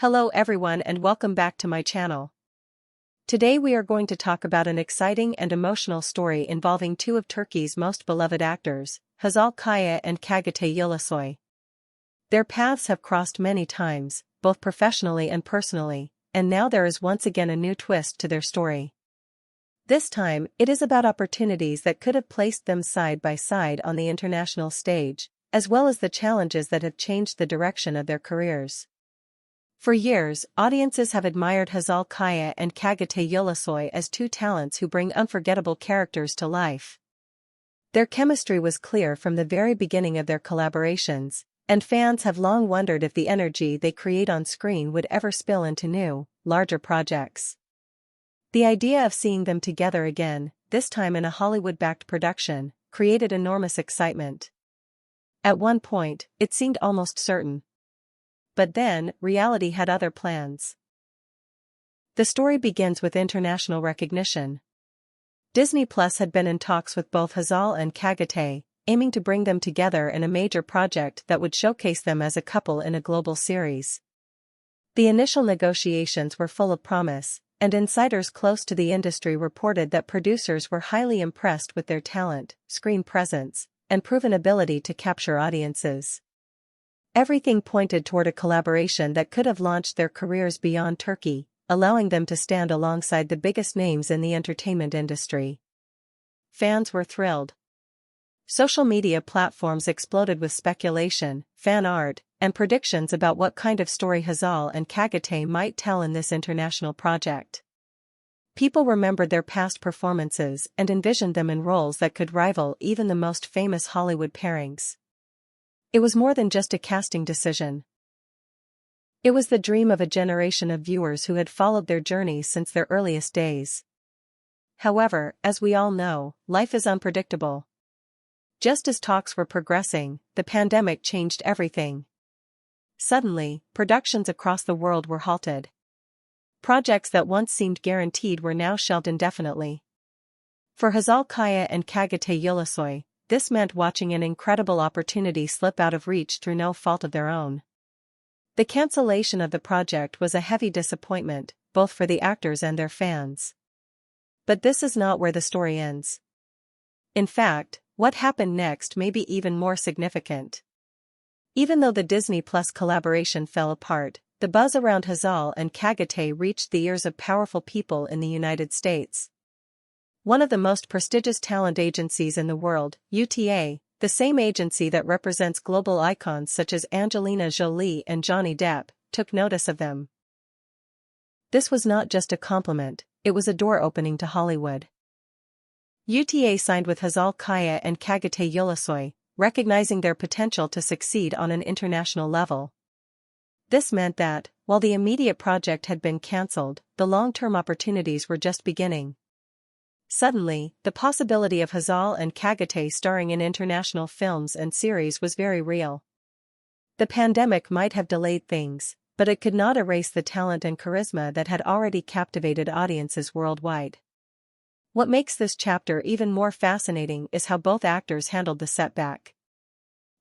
Hello everyone and welcome back to my channel. Today we are going to talk about an exciting and emotional story involving two of Turkey's most beloved actors, Hazal Kaya and Çağatay Ulusoy. Their paths have crossed many times, both professionally and personally, and now there is once again a new twist to their story. This time, it is about opportunities that could have placed them side by side on the international stage, as well as the challenges that have changed the direction of their careers. For years, audiences have admired Hazal Kaya and Çağatay Ulusoy as two talents who bring unforgettable characters to life. Their chemistry was clear from the very beginning of their collaborations, and fans have long wondered if the energy they create on screen would ever spill into new, larger projects. The idea of seeing them together again, this time in a Hollywood-backed production, created enormous excitement. At one point, it seemed almost certain. But then, reality had other plans. The story begins with international recognition. Disney Plus had been in talks with both Hazal and Çağatay, aiming to bring them together in a major project that would showcase them as a couple in a global series. The initial negotiations were full of promise, and insiders close to the industry reported that producers were highly impressed with their talent, screen presence, and proven ability to capture audiences. Everything pointed toward a collaboration that could have launched their careers beyond Turkey, allowing them to stand alongside the biggest names in the entertainment industry. Fans were thrilled. Social media platforms exploded with speculation, fan art, and predictions about what kind of story Hazal and Çağatay might tell in this international project. People remembered their past performances and envisioned them in roles that could rival even the most famous Hollywood pairings. It was more than just a casting decision. It was the dream of a generation of viewers who had followed their journey since their earliest days. However, as we all know, life is unpredictable. Just as talks were progressing, the pandemic changed everything. Suddenly, productions across the world were halted. Projects that once seemed guaranteed were now shelved indefinitely. For Hazal Kaya and Çağatay Ulusoy, this meant watching an incredible opportunity slip out of reach through no fault of their own. The cancellation of the project was a heavy disappointment, both for the actors and their fans. But this is not where the story ends. In fact, what happened next may be even more significant. Even though the Disney Plus collaboration fell apart, the buzz around Hazal and Çağatay reached the ears of powerful people in the United States. One of the most prestigious talent agencies in the world, UTA, the same agency that represents global icons such as Angelina Jolie and Johnny Depp, took notice of them. This was not just a compliment, it was a door opening to Hollywood. UTA signed with Hazal Kaya and Çağatay Ulusoy, recognizing their potential to succeed on an international level. This meant that, while the immediate project had been cancelled, the long-term opportunities were just beginning. Suddenly, the possibility of Hazal and Çağatay starring in international films and series was very real. The pandemic might have delayed things, but it could not erase the talent and charisma that had already captivated audiences worldwide. What makes this chapter even more fascinating is how both actors handled the setback.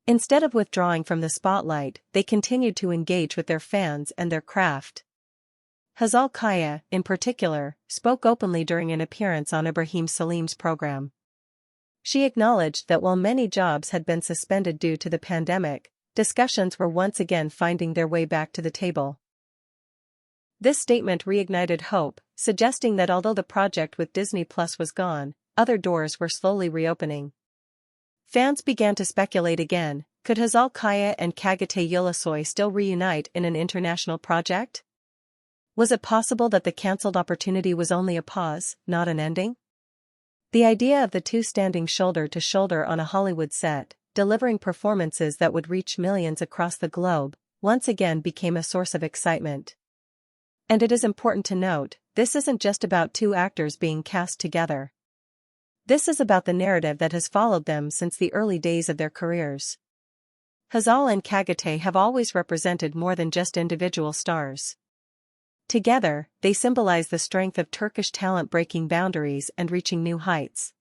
Instead of withdrawing from the spotlight, they continued to engage with their fans and their craft. Hazal Kaya, in particular, spoke openly during an appearance on Ibrahim Salim's program. She acknowledged that while many jobs had been suspended due to the pandemic, discussions were once again finding their way back to the table. This statement reignited hope, suggesting that although the project with Disney Plus was gone, other doors were slowly reopening. Fans began to speculate again, could Hazal Kaya and Çağatay Ulusoy still reunite in an international project? Was it possible that the cancelled opportunity was only a pause, not an ending? The idea of the two standing shoulder to shoulder on a Hollywood set, delivering performances that would reach millions across the globe, once again became a source of excitement. And it is important to note, this isn't just about two actors being cast together. This is about the narrative that has followed them since the early days of their careers. Hazal and Çağatay have always represented more than just individual stars. Together, they symbolize the strength of Turkish talent breaking boundaries and reaching new heights.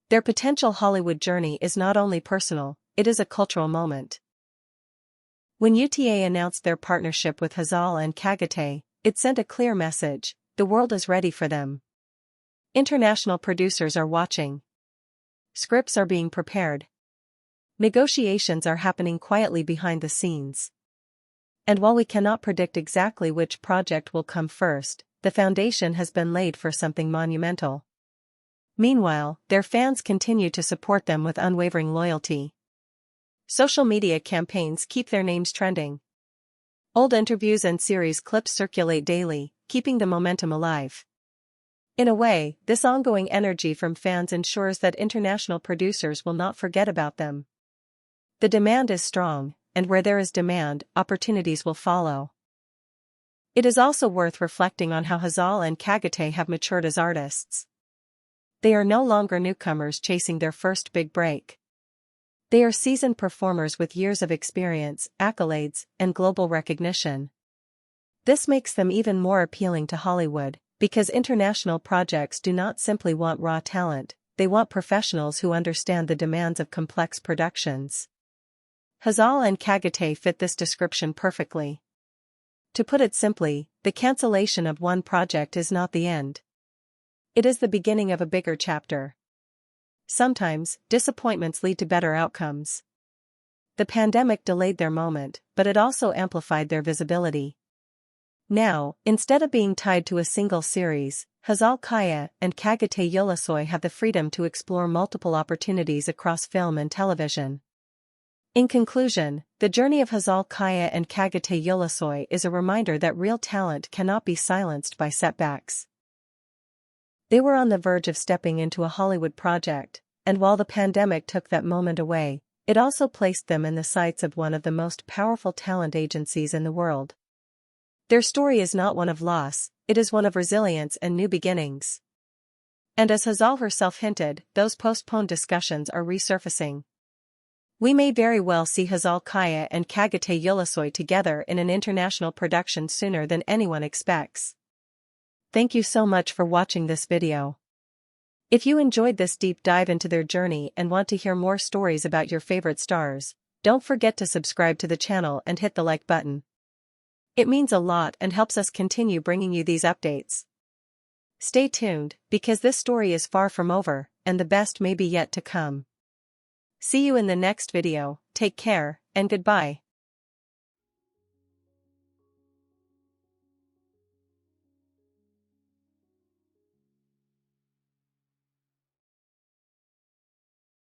Their potential Hollywood journey is not only personal, it is a cultural moment. When UTA announced their partnership with Hazal and Kagate, it sent a clear message: the world is ready for them. International producers are watching. Scripts are being prepared. Negotiations are happening quietly behind the scenes. And while we cannot predict exactly which project will come first, the foundation has been laid for something monumental. Meanwhile, their fans continue to support them with unwavering loyalty. Social media campaigns keep their names trending. Old interviews and series clips circulate daily, keeping the momentum alive. In a way, this ongoing energy from fans ensures that international producers will not forget about them. The demand is strong, and where there is demand, opportunities will follow. It is also worth reflecting on how Hazal and Kagate have matured as artists. They are no longer newcomers chasing their first big break. They are seasoned performers with years of experience, accolades, and global recognition. This makes them even more appealing to Hollywood, because international projects do not simply want raw talent, they want professionals who understand the demands of complex productions. Hazal and Kagate fit this description perfectly. To put it simply, the cancellation of one project is not the end. It is the beginning of a bigger chapter. Sometimes, disappointments lead to better outcomes. The pandemic delayed their moment, but it also amplified their visibility. Now, instead of being tied to a single series, Hazal Kaya and Kagate Ulusoy have the freedom to explore multiple opportunities across film and television. In conclusion, the journey of Hazal Kaya and Kagate Ulusoy is a reminder that real talent cannot be silenced by setbacks. They were on the verge of stepping into a Hollywood project, and while the pandemic took that moment away, it also placed them in the sights of one of the most powerful talent agencies in the world. Their story is not one of loss, it is one of resilience and new beginnings. And as Hazal herself hinted, those postponed discussions are resurfacing. We may very well see Hazal Kaya and Kagate Ulusoy together in an international production sooner than anyone expects. Thank you so much for watching this video. If you enjoyed this deep dive into their journey and want to hear more stories about your favorite stars, don't forget to subscribe to the channel and hit the like button. It means a lot and helps us continue bringing you these updates. Stay tuned, because this story is far from over, and the best may be yet to come. See you in the next video, take care, and goodbye.